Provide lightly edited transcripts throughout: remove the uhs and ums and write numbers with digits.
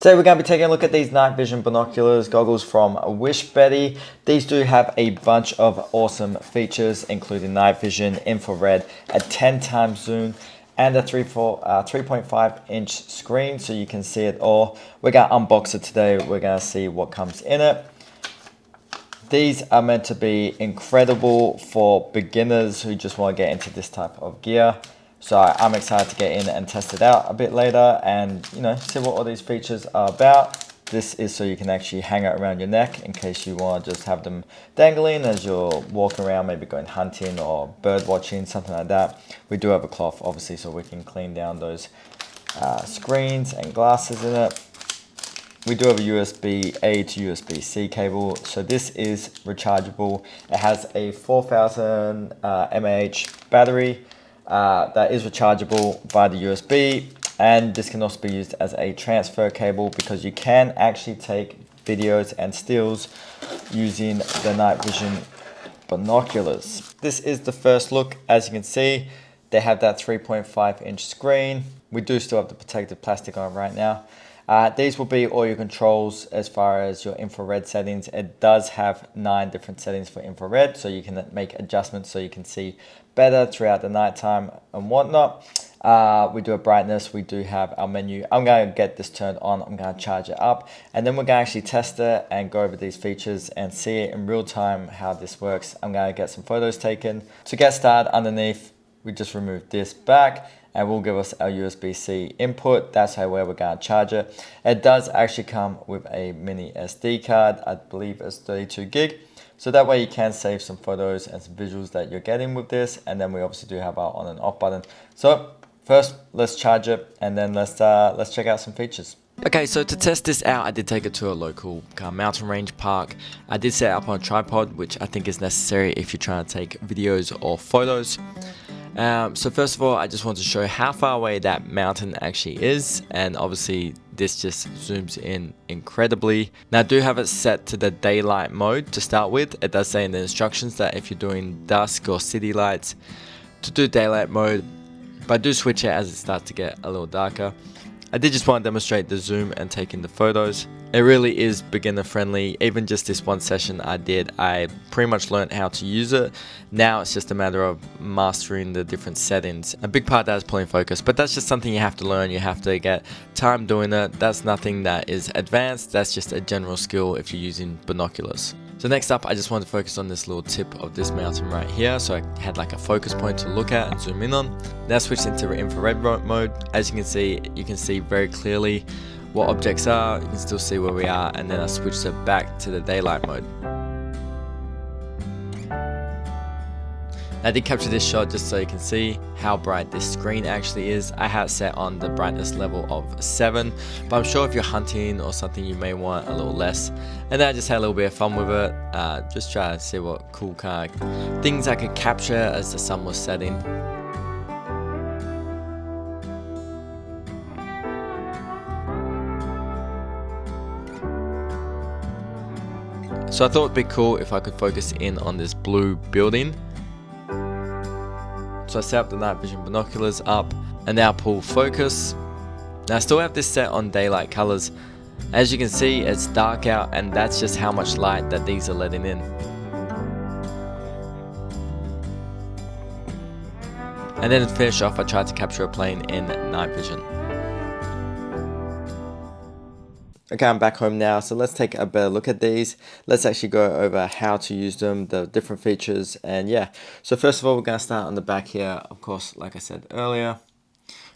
Today we're going to be taking a look at these night vision binoculars goggles from WISHBETY. These do have a bunch of awesome features, including night vision, infrared, a 10 times zoom, and a 3.5 inch screen, so you can see it all. We're going to unbox it today. We're going to see what comes in it. These are meant to be incredible for beginners who just want to get into this type of gear. So I'm excited to get in and test it out a bit later and, see what all these features are about. This is so you can actually hang it around your neck in case you want to just have them dangling as you're walking around, maybe going hunting or bird watching, something like that. We do have a cloth, obviously, so we can clean down those screens and glasses in it. We do have a USB-A to USB-C cable. So this is rechargeable. It has a 4000 mAh battery. That is rechargeable via the USB, and this can also be used as a transfer cable because you can actually take videos and stills using the night vision binoculars. This is the first look. As you can see, they have that 3.5 inch screen. We do still have the protective plastic on right now. These will be all your controls as far as your infrared settings. It does have 9 different settings for infrared, so you can make adjustments so you can see better throughout the nighttime and whatnot. We do have brightness, we do have our menu. I'm going to get this turned on, I'm going to charge it up, and then we're going to actually test it and go over these features and see it in real time how this works. I'm going to get some photos taken. To get started, underneath, we just remove this back, and will give us our USB-C input. That's where we're going to charge it. It does actually come with a mini SD card. I believe it's 32 gig. So that way you can save some photos and some visuals that you're getting with this. And then we obviously do have our on and off button. So first, let's charge it, and then let's check out some features. Okay, so to test this out, I did take it to a local mountain range park. I did set it up on a tripod, which I think is necessary if you're trying to take videos or photos. So first of all, I just want to show how far away that mountain actually is, and obviously this just zooms in incredibly. Now I do have it set to the daylight mode to start with. It does say in the instructions that if you're doing dusk or city lights to do daylight mode, but I do switch it as it starts to get a little darker. I did just want to demonstrate the zoom and taking the photos. It really is beginner friendly. Even just this one session I did, I pretty much learned how to use it. Now it's just a matter of mastering the different settings. A big part of that is pulling focus, but that's just something you have to learn. You have to get time doing it. That's nothing that is advanced. That's just a general skill if you're using binoculars. So next up, I just wanted to focus on this little tip of this mountain right here. So I had like a focus point to look at and zoom in on. Now switch into infrared mode. As you can see very clearly what objects are. You can still see where we are, and then I switched it back to the daylight mode. I did capture this shot just so you can see how bright this screen actually is. I had it set on the brightness level of 7, but I'm sure if you're hunting or something you may want a little less. And then I just had a little bit of fun with it, just try to see what cool kind of things I could capture as the sun was setting. So I thought it'd be cool if I could focus in on this blue building. So I set up the night vision binoculars up and now pull focus. Now I still have this set on daylight colors. As you can see, it's dark out, and that's just how much light that these are letting in. And then to finish off, I tried to capture a plane in night vision. Okay, I'm back home now, so let's take a better look at these. Let's actually go over how to use them, the different features, and yeah. So first of all, we're going to start on the back here. Of course, like I said earlier,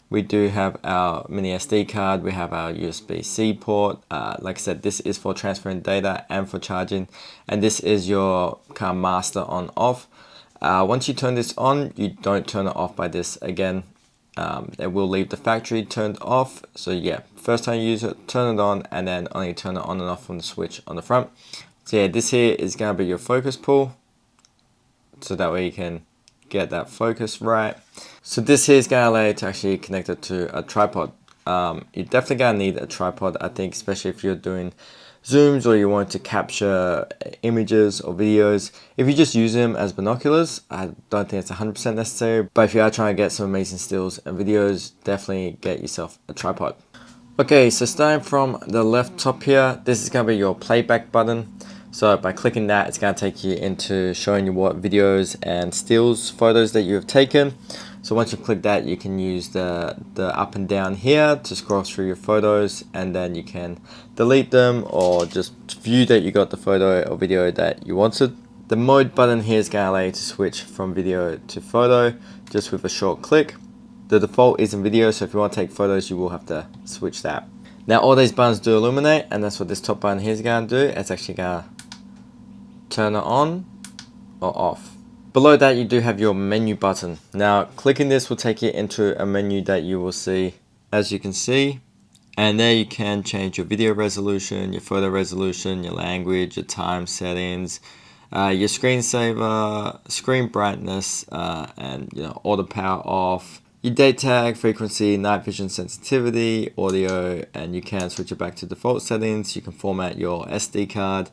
we do have our mini SD card, we have our USB-C port. Like I said, this is for transferring data and for charging, and this is your kind of master on off. Once you turn this on, you don't turn it off by this again. It will leave the factory turned off. So yeah, first time you use it, turn it on, and then only turn it on and off from the switch on the front. So yeah, this here is going to be your focus pull, so that way you can get that focus right. So this here is going to allow you to actually connect it to a tripod. You're definitely going to need a tripod, I think, especially if you're doing zooms or you want to capture images or videos. If you just use them as binoculars, I don't think it's 100% necessary, but if you are trying to get some amazing stills and videos, definitely get yourself a tripod. Okay, so starting from the left top here, this is going to be your playback button. So by clicking that, it's going to take you into showing you what videos and stills photos that you have taken. So once you click that, you can use the up and down here to scroll through your photos, and then you can delete them or just view that you got the photo or video that you wanted. The mode button here is going to allow you to switch from video to photo just with a short click. The default is in video, so if you want to take photos, you will have to switch that. Now all these buttons do illuminate, and that's what this top button here is going to do. It's actually going to turn it on or off. Below that, you do have your menu button. Now clicking this will take you into a menu that you will see, as you can see. And there you can change your video resolution, your photo resolution, your language, your time settings, your screensaver, screen brightness, and auto power off. Your date tag, frequency, night vision sensitivity, audio, and you can switch it back to default settings. You can format your SD card,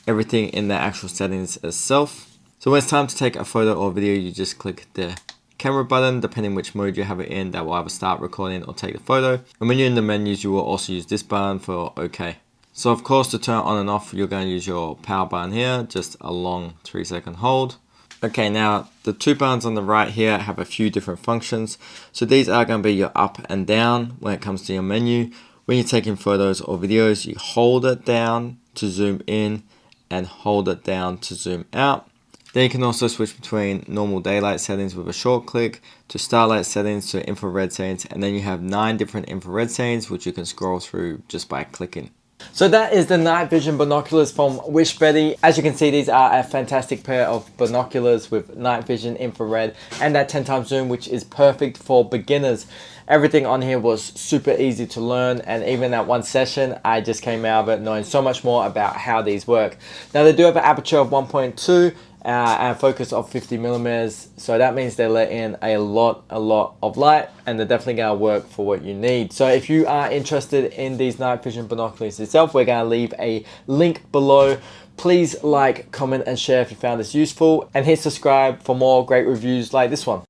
everything in the actual settings itself. So when it's time to take a photo or video, you just click the camera button, depending which mode you have it in, that will either start recording or take the photo. And when you're in the menus, you will also use this button for OK. So of course, to turn on and off, you're going to use your power button here, just a long 3-second hold. Okay, now the two buttons on the right here have a few different functions. So these are going to be your up and down when it comes to your menu. When you're taking photos or videos, you hold it down to zoom in and hold it down to zoom out. Then you can also switch between normal daylight settings with a short click, to starlight settings, to infrared settings, and then you have 9 different infrared settings which you can scroll through just by clicking. So that is the night vision binoculars from WISHBETY. As you can see, these are a fantastic pair of binoculars with night vision, infrared, and that 10x zoom, which is perfect for beginners. Everything on here was super easy to learn, and even at one session, I just came out of it knowing so much more about how these work. Now they do have an aperture of 1.2 and focus of 50mm, so that means they let in a lot of light, and they're definitely going to work for what you need. So if you are interested in these night vision binoculars itself, we're going to leave a link below. Please like, comment and share if you found this useful, and hit subscribe for more great reviews like this one.